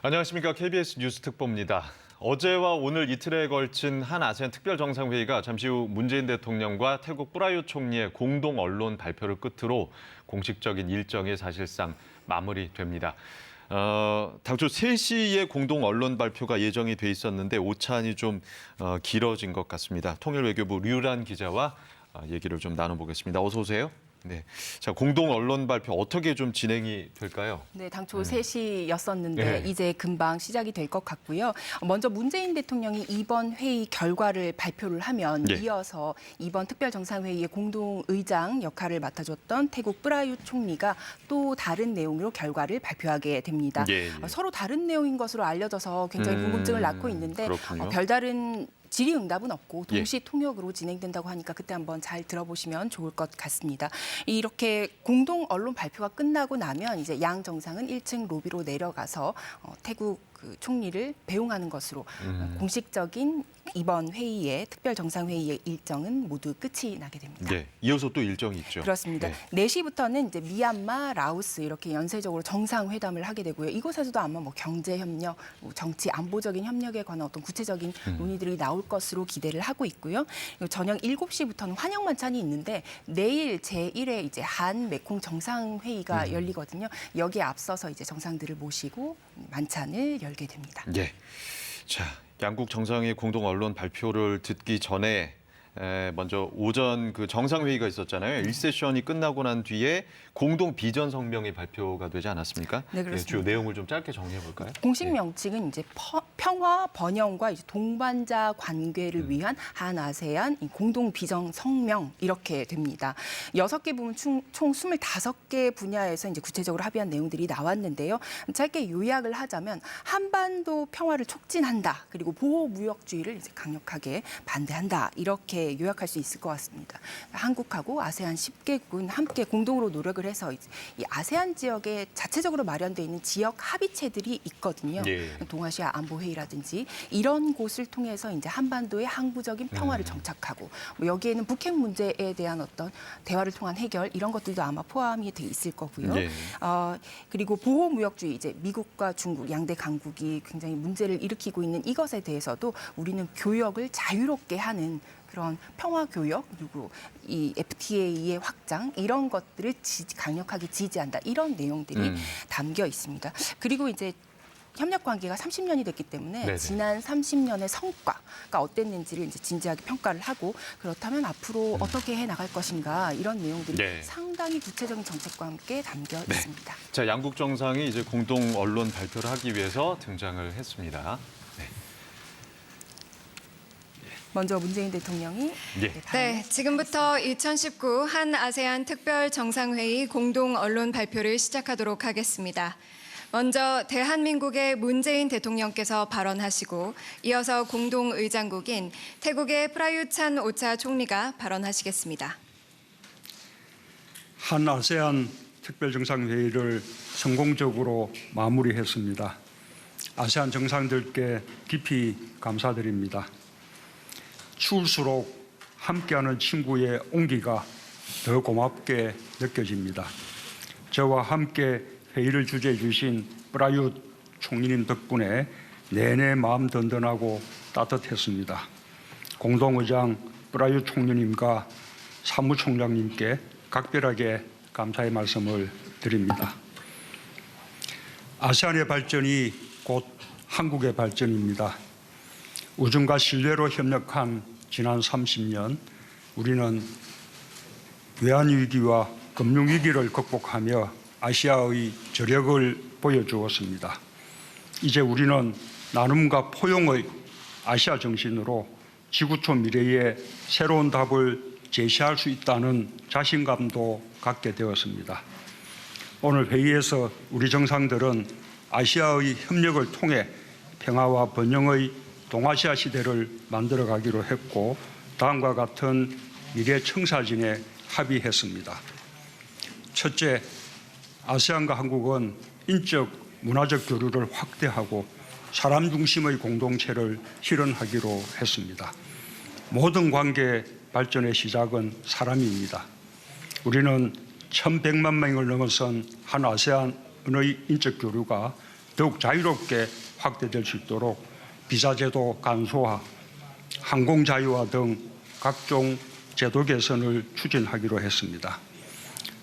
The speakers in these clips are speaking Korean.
안녕하십니까. KBS 뉴스 특보입니다. 어제와 오늘 이틀에 걸친 한 아세안 특별정상회의가 잠시 후 문재인 대통령과 태국 프라윕 총리의 공동 언론 발표를 끝으로 공식적인 일정이 사실상 마무리됩니다. 당초 3시에 공동 언론 발표가 예정이 돼 있었는데 오찬이 좀 길어진 것 같습니다. 통일외교부 류란 기자와 얘기를 좀 나눠보겠습니다. 어서 오세요. 네, 자 공동 언론 발표 어떻게 좀 진행이 될까요? 네, 당초 3시였었는데 네. 이제 금방 시작이 될 것 같고요. 먼저 문재인 대통령이 이번 회의 결과를 발표를 하면 네. 이어서 이번 특별정상회의의 공동의장 역할을 맡아줬던 태국 프라윕 총리가 또 다른 내용으로 결과를 발표하게 됩니다. 예. 서로 다른 내용인 것으로 알려져서 굉장히 궁금증을 낳고 있는데 그렇군요. 별다른 질의응답은 없고 예. 동시 통역으로 진행된다고 하니까 그때 한번 잘 들어보시면 좋을 것 같습니다. 이렇게 공동 언론 발표가 끝나고 나면 이제 양 정상은 1층 로비로 내려가서 태국 그 총리를 배웅하는 것으로 공식적인 이번 회의의 특별 정상회의의 일정은 모두 끝이 나게 됩니다. 네, 이어서 또 일정이 있죠. 그렇습니다. 네. 4시부터는 이제 미얀마, 라오스 이렇게 연쇄적으로 정상회담을 하게 되고요. 이곳에서도 아마 뭐 경제 협력, 정치 안보적인 협력에 관한 어떤 구체적인 논의들이 나올 것으로 기대를 하고 있고요. 그리고 저녁 7시부터는 환영 만찬이 있는데 내일 제1회 이제 한 메콩 정상회의가 열리거든요. 여기에 앞서서 이제 정상들을 모시고 만찬을 열게 됩니다. 네. 자, 양국 정상의 공동 언론 발표를 듣기 전에 먼저 오전 그 정상회의가 있었잖아요. 1세션이 끝나고 난 뒤에 공동 비전 성명이 발표가 되지 않았습니까? 네, 그렇습니다. 주요 내용을 좀 짧게 정리해 볼까요? 공식 명칭은 이제 평화 번영과 이제 동반자 관계를 위한 한 아세안 공동 비전 성명 이렇게 됩니다. 6개 부문 총 25개 분야에서 이제 구체적으로 합의한 내용들이 나왔는데요. 짧게 요약을 하자면 한반도 평화를 촉진한다. 그리고 보호 무역주의를 이제 강력하게 반대한다. 이렇게 요약할 수 있을 것 같습니다. 한국하고 아세안 10개국은 함께 공동으로 노력을 해서 이 아세안 지역에 자체적으로 마련돼 있는 지역 합의체들이 있거든요. 예. 동아시아 안보회의라든지 이런 곳을 통해서 이제 한반도의 항구적인 평화를 정착하고 뭐 여기에는 북핵 문제에 대한 어떤 대화를 통한 해결 이런 것들도 아마 포함이 돼 있을 거고요. 예. 그리고 보호 무역주의 이제 미국과 중국 양대 강국이 굉장히 문제를 일으키고 있는 이것에 대해서도 우리는 교역을 자유롭게 하는 그런 평화 교역 그리고 이 FTA의 확장 이런 것들을 강력하게 지지한다 이런 내용들이 담겨 있습니다. 그리고 이제 협력 관계가 30년이 됐기 때문에 네네. 지난 30년의 성과가 어땠는지를 이제 진지하게 평가를 하고 그렇다면 앞으로 어떻게 해 나갈 것인가 이런 내용들이 네. 상당히 구체적인 정책과 함께 담겨 있습니다. 자, 양국 정상이 이제 공동 언론 발표를 하기 위해서 등장을 했습니다. 네. 먼저 문재인 대통령이 예. 네, 지금부터 2019 한 아세안 특별 정상회의 공동 언론 발표를 시작하도록 하겠습니다. 먼저 대한민국의 문재인 대통령께서 발언하시고 이어서 공동의장국인 태국의 프라윕 찬 오차 총리가 발언하시겠습니다. 한 아세안 특별정상회의를 성공적으로 마무리했습니다. 아세안 정상들께 깊이 감사드립니다. 추울수록 함께하는 친구의 온기가 더 고맙게 느껴집니다. 저와 함께 회의를 주재해 주신 프라윕 총리님 덕분에 내내 마음 든든하고 따뜻했습니다. 공동의장 프라윕 총리님과 사무총장님께 각별하게 감사의 말씀을 드립니다. 아세안의 발전이 곧 한국의 발전입니다. 우정과 신뢰로 협력한 지난 30년, 우리는 외환위기와 금융위기를 극복하며 아시아의 저력을 보여주었습니다. 이제 우리는 나눔과 포용의 아시아 정신으로 지구촌 미래에 새로운 답을 제시할 수 있다는 자신감도 갖게 되었습니다. 오늘 회의에서 우리 정상들은 아시아의 협력을 통해 평화와 번영의 동아시아 시대를 만들어가기로 했고 다음과 같은 미래 청사진에 합의했습니다. 첫째, 아세안과 한국은 인적, 문화적 교류를 확대하고 사람 중심의 공동체를 실현하기로 했습니다. 모든 관계 발전의 시작은 사람입니다. 우리는 1,100만 명을 넘어선 한 아세안의 인적 교류가 더욱 자유롭게 확대될 수 있도록 비자제도 간소화, 항공자유화 등 각종 제도 개선을 추진하기로 했습니다.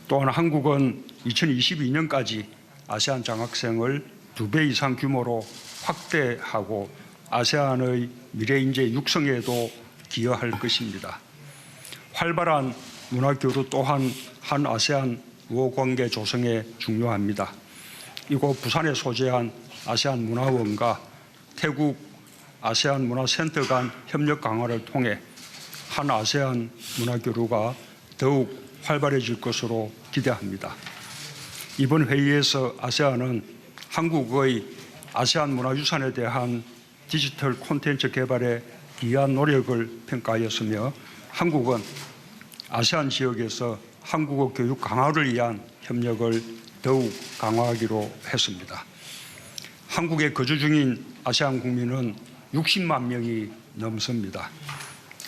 또한 한국은 2022년까지 아세안 장학생을 2배 이상 규모로 확대하고 아세안의 미래인재 육성에도 기여할 것입니다. 활발한 문화교류 또한 한 아세안 우호관계 조성에 중요합니다. 이곳 부산에 소재한 아세안 문화원과 태국 아세안 문화센터 간 협력 강화를 통해 한 아세안 문화교류가 더욱 활발해질 것으로 기대합니다. 이번 회의에서 아세안은 한국의 아세안 문화유산에 대한 디지털 콘텐츠 개발에 기여한 노력을 평가하였으며 한국은 아세안 지역에서 한국어 교육 강화를 위한 협력을 더욱 강화하기로 했습니다. 한국에 거주 중인 아세안 국민은 60만 명이 넘습니다.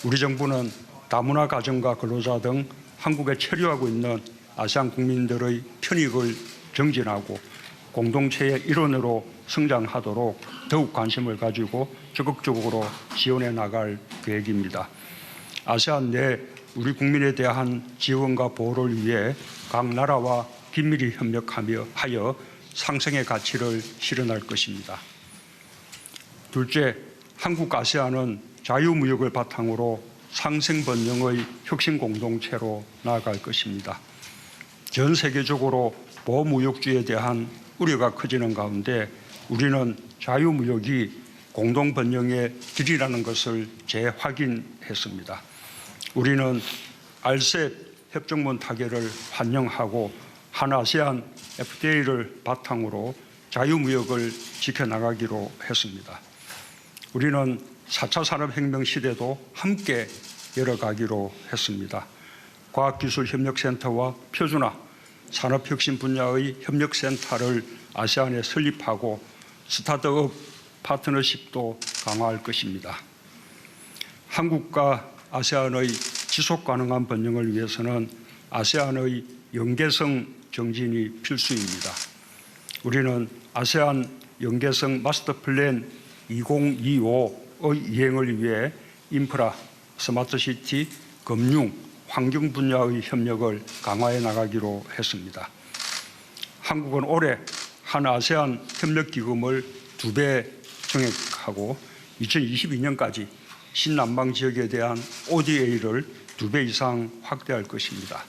우리 정부는 다문화 가정과 근로자 등 한국에 체류하고 있는 아세안 국민들의 편익을 정진하고 공동체의 일원으로 성장하도록 더욱 관심을 가지고 적극적으로 지원해 나갈 계획입니다. 아세안 내 우리 국민에 대한 지원과 보호를 위해 각 나라와 긴밀히 협력하여 상생의 가치를 실현할 것입니다. 둘째, 한국 아세안은 자유무역을 바탕으로 상생번영의 혁신 공동체로 나아갈 것입니다. 전 세계적으로 보호무역주의에 대한 우려가 커지는 가운데 우리는 자유무역이 공동번영의 길이라는 것을 재확인했습니다. 우리는 RCEP 협정문 타결을 환영하고 한 아세안 FTA를 바탕으로 자유무역을 지켜나가기로 했습니다. 우리는 4차 산업혁명 시대도 함께 열어가기로 했습니다. 과학기술협력센터와 표준화, 산업혁신 분야의 협력센터를 아세안에 설립하고 스타트업 파트너십도 강화할 것입니다. 한국과 아세안의 지속가능한 번영을 위해서는 아세안의 연계성 정진이 필수입니다. 우리는 아세안 연계성 마스터 플랜 2025의 이행을 위해 인프라, 스마트시티, 금융, 환경 분야의 협력을 강화해 나가기로 했습니다. 한국은 올해 한 아세안 협력기금을 2배 증액하고 2022년까지 신남방 지역에 대한 ODA를 2배 이상 확대할 것입니다.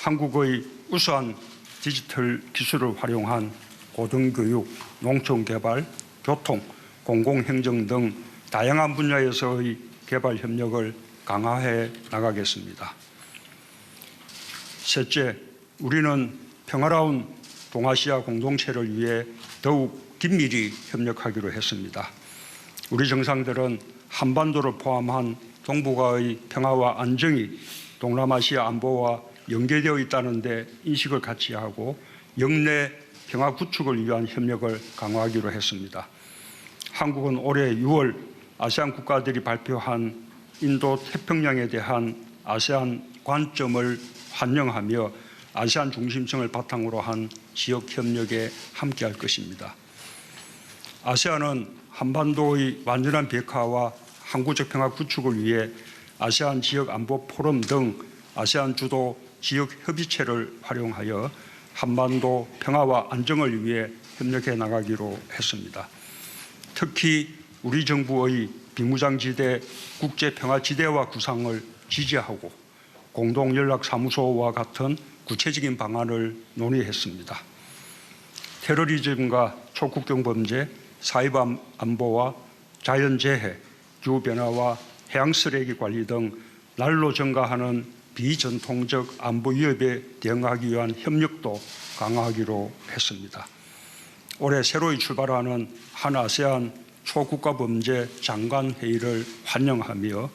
한국의 우수한 디지털 기술을 활용한 고등교육, 농촌개발, 교통, 공공행정 등 다양한 분야에서의 개발 협력을 강화해 나가겠습니다. 셋째, 우리는 평화로운 동아시아 공동체를 위해 더욱 긴밀히 협력하기로 했습니다. 우리 정상들은 한반도를 포함한 동북아의 평화와 안정이 동남아시아 안보와 연계되어 있다는 데 인식을 같이 하고 영내 평화 구축을 위한 협력을 강화하기로 했습니다. 한국은 올해 6월 아세안 국가들이 발표한 인도 태평양에 대한 아세안 관점을 환영하며 아세안 중심성을 바탕으로 한 지역 협력에 함께할 것입니다. 아세안은 한반도의 완전한 비핵화와 항구적 평화 구축을 위해 아세안 지역 안보 포럼 등 아세안 주도 지역 협의체를 활용하여 한반도 평화와 안정을 위해 협력해 나가기로 했습니다. 특히 우리 정부의 비무장지대 국제평화지대화 구상을 지지하고 공동연락사무소와 같은 구체적인 방안을 논의했습니다. 테러리즘과 초국경 범죄, 사이버 안보와 자연재해, 기후변화와 해양쓰레기 관리 등 날로 증가하는 비전통적 안보 위협에 대응하기 위한 협력도 강화하기로 했습니다. 올해 새로이 출발하는 한 아세안 초국가 범죄 장관 회의를 환영하며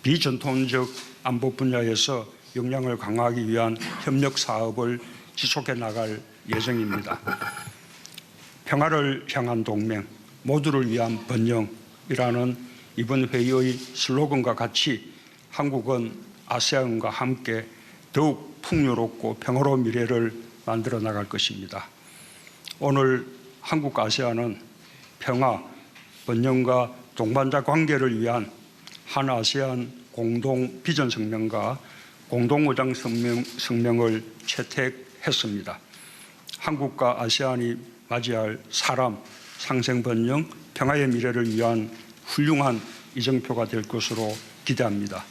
비전통적 안보 분야에서 역량을 강화하기 위한 협력 사업을 지속해 나갈 예정입니다. 평화를 향한 동맹, 모두를 위한 번영이라는 이번 회의의 슬로건과 같이 한국은 아세안과 함께 더욱 풍요롭고 평화로운 미래를 만들어 나갈 것입니다. 오늘 한국과 아세안은 평화, 번영과 동반자 관계를 위한 한 아세안 공동 비전 성명과 공동 의장 성명을 채택했습니다. 한국과 아세안이 맞이할 사람, 상생 번영, 평화의 미래를 위한 훌륭한 이정표가 될 것으로 기대합니다.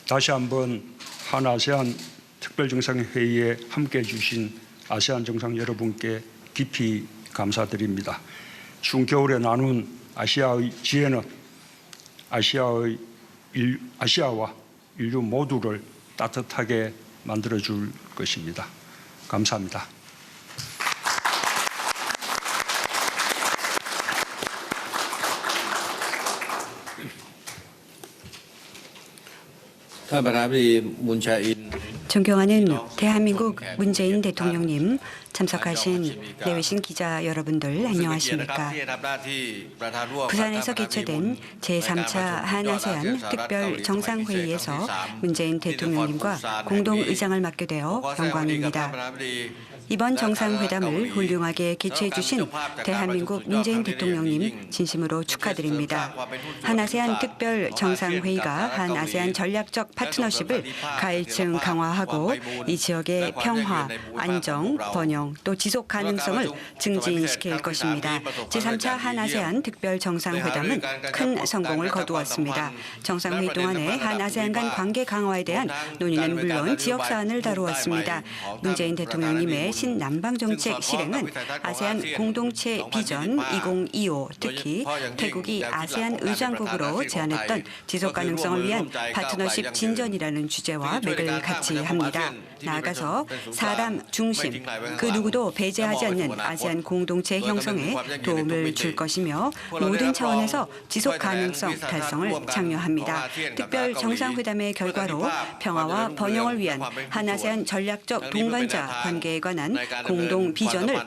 다시 한번 한 아세안 특별정상회의에 함께해 주신 아세안 정상 여러분께 깊이 감사드립니다. 추운 겨울에 나눈 아시아의 지혜는 아시아와 인류 모두를 따뜻하게 만들어줄 것입니다. 감사합니다. 존경하는 대한민국 문재인 대통령님, 참석하신 내외신 기자 여러분들 안녕하십니까? 부산에서 개최된 제3차 한아세안 특별 정상회의에서 문재인 대통령님과 공동의장을 맡게 되어 영광입니다. 이번 정상회담을 훌륭하게 개최해 주신 대한민국 문재인 대통령님 진심으로 축하드립니다. 한아세안 특별 정상회의가 한아세안 전략적 파트너십을 가일층 강화하고 이 지역의 평화, 안정, 번영 또 지속 가능성을 증진시킬 것입니다. 제3차 한아세안 특별 정상회담은 큰 성공을 거두었습니다. 정상회의 동안에 한아세안 간 관계 강화에 대한 논의는 물론 지역 사안을 다루었습니다. 문재인 대통령님의 신남방정책 실행은 아세안 공동체 비전 2025, 특히 태국이 아세안 의장국으로 제안했던 지속 가능성을 위한 파트너십 진전이라는 주제와 맥을 같이 합니다. 나아가서 사람 중심, 그 누구도 배제하지 않는 아세안 공동체 형성에 도움을 줄 것이며 모든 차원에서 지속 가능성 달성을 장려합니다. 특별 정상회담의 결과로 평화와 번영을 위한 한아세안 전략적 동반자 관계에 관한 공동 비전을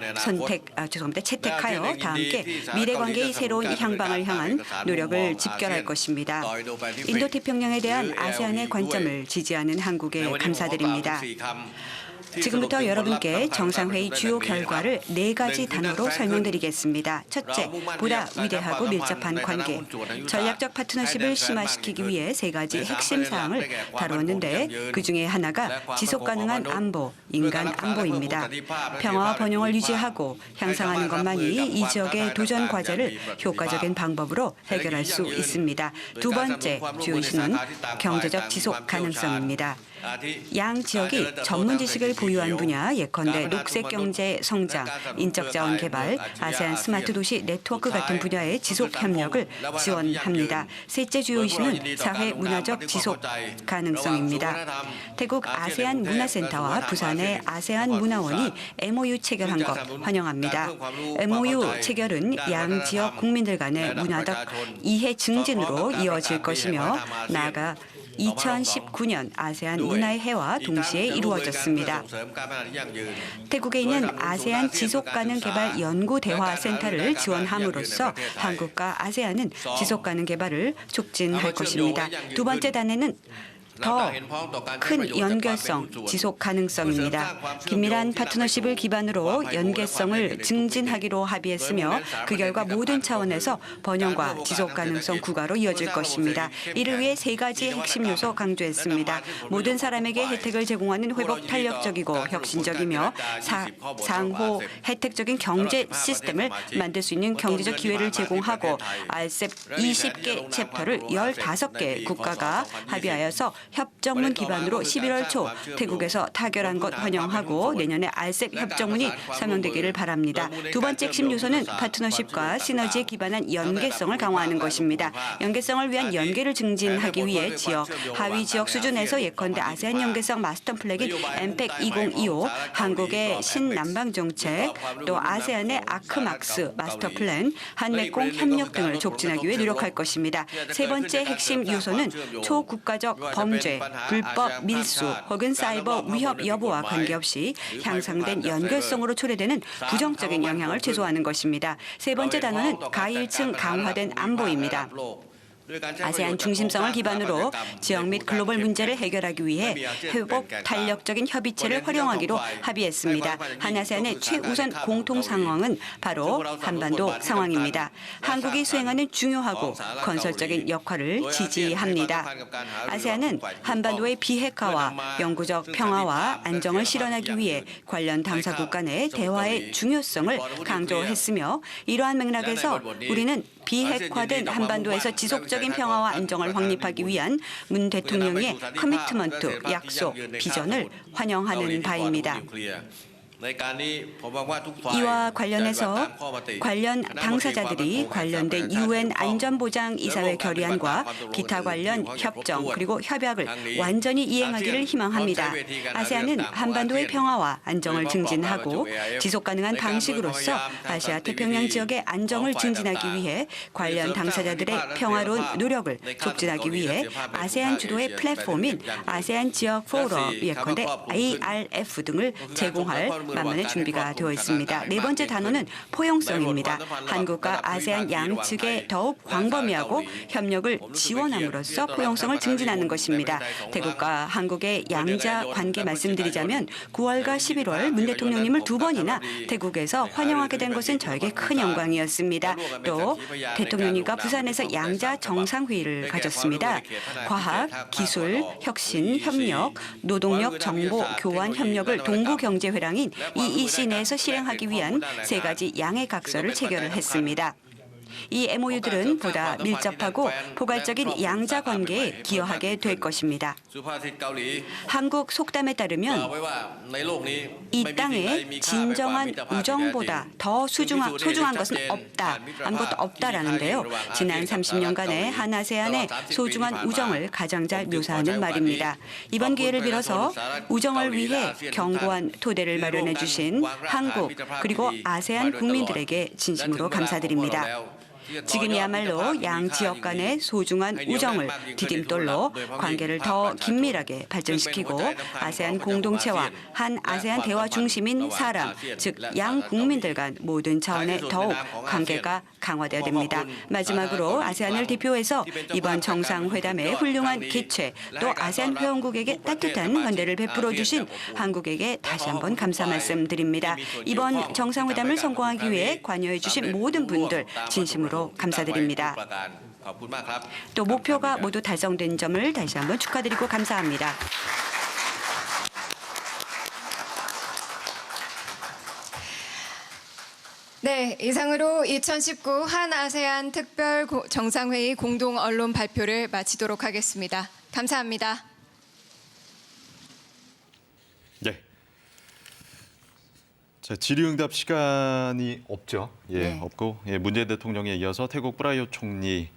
채택하여 다 함께 미래 관계의 새로운 향방을 향한 노력을 집결할 것입니다. 인도태평양에 대한 아세안의 관점을 지지하는 한국에 감사드립니다. 지금부터 여러분께 정상회의 주요 결과를 4가지 단어로 설명드리겠습니다. 첫째, 보다 위대하고 밀접한 관계. 전략적 파트너십을 심화시키기 위해 3가지 핵심 사항을 다루었는데 그중에 하나가 지속가능한 안보, 인간 안보입니다. 평화와 번영을 유지하고 향상하는 것만이 이 지역의 도전 과제를 효과적인 방법으로 해결할 수 있습니다. 두 번째 주요 이슈는 경제적 지속 가능성입니다. 양 지역이 전문 지식을 보유한 분야, 예컨대 녹색 경제 성장, 인적 자원 개발, 아세안 스마트 도시 네트워크 같은 분야의 지속 협력을 지원합니다. 셋째 주요 이슈는 사회 문화적 지속 가능성입니다. 태국 아세안 문화센터와 부산의 아세안 문화원이 MOU 체결한 것 환영합니다. MOU 체결은 양 지역 국민들 간의 문화적 이해 증진으로 이어질 것이며 나아가 2019년 아세안 문화의 해와 동시에 이루어졌습니다. 태국에 있는 아세안 지속가능 개발 연구대화센터를 지원함으로써 한국과 아세안은 지속가능 개발을 촉진할 것입니다. 두 번째 단에는 더 큰 연결성, 지속 가능성입니다. 긴밀한 파트너십을 기반으로 연계성을 증진하기로 합의했으며 그 결과 모든 차원에서 번영과 지속 가능성 구가로 이어질 것입니다. 이를 위해 3가지 핵심 요소 강조했습니다. 모든 사람에게 혜택을 제공하는 회복 탄력적이고 혁신적이며 상호 혜택적인 경제 시스템을 만들 수 있는 경제적 기회를 제공하고 RCEP 20개 챕터를 15개 국가가 합의하여서 협정문 기반으로 11월 초 태국에서 타결한 것 환영하고 내년에 RCEP 협정문이 서명되기를 바랍니다. 두 번째 핵심 요소는 파트너십과 시너지에 기반한 연계성을 강화하는 것입니다. 연계성을 위한 연계를 증진하기 위해 지역, 하위 지역 수준에서 예컨대 아세안 연계성 마스터 플랜인 MPEC 2025, 한국의 신남방 정책, 또 아세안의 아크막스 마스터 플랜, 한메콩 협력 등을 촉진하기 위해 노력할 것입니다. 세 번째 핵심 요소는 초국가적 범죄, 불법 밀수 혹은 사이버 위협 여부와 관계없이 향상된 연결성으로 초래되는 부정적인 영향을 최소화하는 것입니다. 세 번째 단어는 가일층 강화된 안보입니다. 아세안 중심성을 기반으로 지역 및 글로벌 문제를 해결하기 위해 회복 탄력적인 협의체를 활용하기로 합의했습니다. 한아세안의 최우선 공통 상황은 바로 한반도 상황입니다. 한국이 수행하는 중요하고 건설적인 역할을 지지합니다. 아세안은 한반도의 비핵화와 영구적 평화와 안정을 실현하기 위해 관련 당사국 간의 대화의 중요성을 강조했으며 이러한 맥락에서 우리는 비핵화된 한반도에서 지속적인 평화와 안정을 확립하기 위한 문 대통령의 커미트먼트, 약속, 비전을 환영하는 바입니다. 이와 관련해서 관련 당사자들이 관련된 UN 안전보장이사회 결의안과 기타 관련 협정 그리고 협약을 완전히 이행하기를 희망합니다. 아세안은 한반도의 평화와 안정을 증진하고 지속가능한 방식으로서 아시아 태평양 지역의 안정을 증진하기 위해 관련 당사자들의 평화로운 노력을 촉진하기 위해 아세안 주도의 플랫폼인 아세안 지역 포럼 예컨대 ARF 등을 제공할 만반의 준비가 되어 있습니다. 네 번째 단어는 포용성입니다. 한국과 아세안 양측에 더욱 광범위하고 협력을 지원함으로써 포용성을 증진하는 것입니다. 태국과 한국의 양자 관계 말씀드리자면 9월과 11월 문 대통령님을 두 번이나 태국에서 환영하게 된 것은 저에게 큰 영광이었습니다. 또 대통령님과 부산에서 양자 정상회의를 가졌습니다. 과학, 기술, 혁신, 협력, 노동력, 정보, 교환 협력을 동부경제회랑인 EEC 내에서 실행하기 위한 세 가지 양해각서를 체결을 했습니다. 이 MOU들은 보다 밀접하고 포괄적인 양자 관계에 기여하게 될 것입니다. 한국 속담에 따르면 이 땅에 진정한 우정보다 더 소중한 것은 없다, 아무것도 없다라는데요. 지난 30년간의 한아세안의 소중한 우정을 가장 잘 묘사하는 말입니다. 이번 기회를 빌어서 우정을 위해 견고한 토대를 마련해 주신 한국 그리고 아세안 국민들에게 진심으로 감사드립니다. 지금이야말로 양 지역 간의 소중한 우정을 디딤돌로 관계를 더 긴밀하게 발전시키고 아세안 공동체와 한 아세안 대화 중심인 사람, 즉 양 국민들 간 모든 차원의 더욱 관계가 강화되어야 됩니다. 마지막으로 아세안을 대표해서 이번 정상회담의 훌륭한 개최 또 아세안 회원국에게 따뜻한 환대를 베풀어 주신 한국에게 다시 한번 감사 말씀드립니다. 이번 정상회담을 성공하기 위해 관여해 주신 모든 분들 진심으로 감사드립니다. 또 목표가 모두 달성된 점을 다시 한번 축하드리고 감사합니다. 네, 이상으로 2019 한아세안 특별 정상회의 공동 언론 발표를 마치도록 하겠습니다. 감사합니다. 네. 자, 질의응답 시간이 없죠. 네. 없고 문재인 대통령에 이어서 태국 프라얏 총리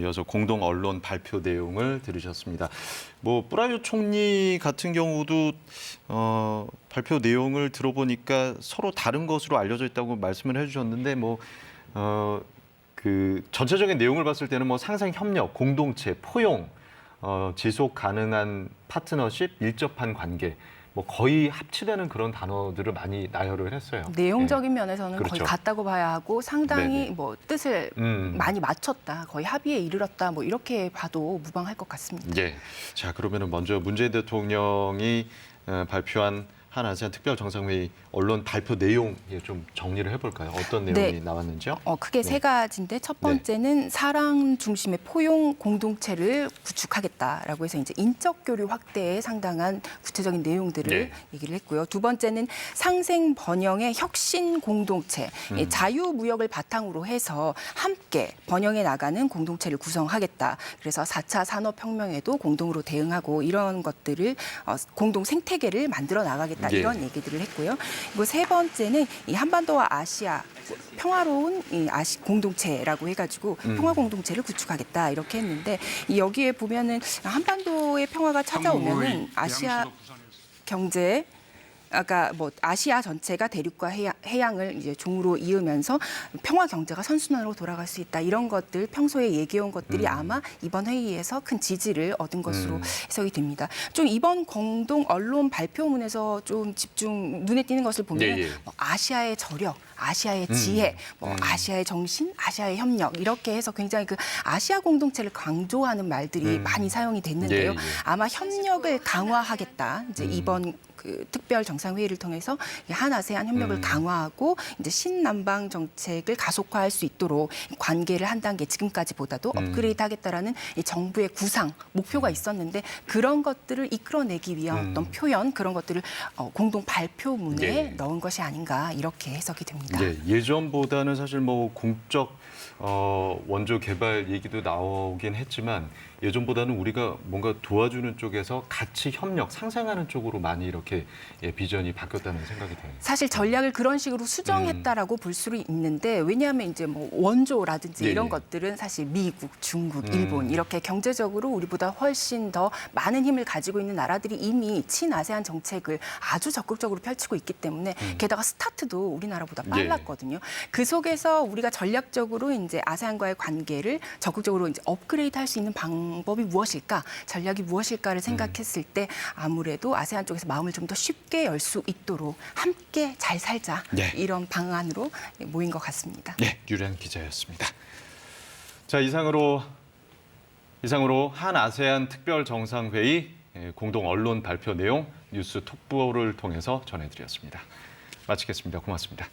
이어서 공동 언론 발표 내용을 들으셨습니다. 프라얏 총리 같은 경우도 발표 내용을 들어보니까 서로 다른 것으로 알려져 있다고 말씀을 해주셨는데 그 전체적인 내용을 봤을 때는 상생 협력, 공동체, 포용, 지속 가능한 파트너십, 밀접한 관계. 거의 합치되는 그런 단어들을 많이 나열을 했어요. 내용적인 면에서는 그렇죠. 거의 같다고 봐야 하고 상당히 네네. 뜻을 많이 맞췄다, 거의 합의에 이르렀다, 이렇게 봐도 무방할 것 같습니다. 예. 자, 그러면은 먼저 문재인 대통령이 발표한 한 아세안 특별 정상회의 언론 발표 내용 좀 정리를 해볼까요? 어떤 내용이 나왔는지요? 크게 세 가지인데 첫 번째는 사랑 중심의 포용 공동체를 구축하겠다라고 해서 이제 인적 교류 확대에 상당한 구체적인 내용들을 얘기를 했고요. 두 번째는 상생 번영의 혁신 공동체, 자유무역을 바탕으로 해서 함께 번영해 나가는 공동체를 구성하겠다. 그래서 4차 산업혁명에도 공동으로 대응하고 이런 것들을 공동 생태계를 만들어 나가겠다. 이런 얘기들을 했고요. 그리고 세 번째는 이 한반도와 아시아 평화로운 이 공동체라고 해가지고 평화 공동체를 구축하겠다 이렇게 했는데 여기에 보면은 한반도의 평화가 찾아오면은 아시아 경제 아까 아시아 전체가 대륙과 해양을 이제 종으로 이으면서 평화 경제가 선순환으로 돌아갈 수 있다. 이런 것들 평소에 얘기해온 것들이 아마 이번 회의에서 큰 지지를 얻은 것으로 해석이 됩니다. 좀 이번 공동 언론 발표문에서 좀 눈에 띄는 것을 보면 아시아의 저력, 아시아의 지혜, 뭐 아시아의 정신, 아시아의 협력 이렇게 해서 굉장히 그 아시아 공동체를 강조하는 말들이 많이 사용이 됐는데요. 예, 예. 아마 협력을 강화하겠다. 이제 이번 그 특별 정상회의를 통해서 한 아세안 협력을 강화하고 이제 신남방 정책을 가속화할 수 있도록 관계를 한 단계 지금까지보다도 업그레이드하겠다라는 이 정부의 구상 목표가 있었는데 그런 것들을 이끌어내기 위한 어떤 표현 그런 것들을 공동 발표문에 예. 넣은 것이 아닌가 이렇게 해석이 됩니다. 예, 예전보다는 사실 뭐 공적 원조 개발 얘기도 나오긴 했지만 예전보다는 우리가 뭔가 도와주는 쪽에서 같이 협력, 상생하는 쪽으로 많이 이렇게 비전이 바뀌었다는 생각이 듭니다. 사실 전략을 그런 식으로 수정했다라고 볼 수 있는데 왜냐하면 이제 뭐 원조라든지 예, 이런 예. 것들은 사실 미국, 중국, 일본 이렇게 경제적으로 우리보다 훨씬 더 많은 힘을 가지고 있는 나라들이 이미 친아세안 정책을 아주 적극적으로 펼치고 있기 때문에 게다가 스타트도 우리나라보다 빨랐거든요. 그 속에서 우리가 전략적으로 이제 아세안과의 관계를 적극적으로 이제 업그레이드할 수 있는 방법이 무엇일까, 전략이 무엇일까를 생각했을 때 아무래도 아세안 쪽에서 마음을 좀 더 쉽게 열 수 있도록 함께 잘 살자 네. 이런 방안으로 모인 것 같습니다. 네, 유리한 기자였습니다. 자, 이상으로 한 아세안 특별 정상회의 공동 언론 발표 내용 뉴스 톡보를 통해서 전해드렸습니다. 마치겠습니다. 고맙습니다.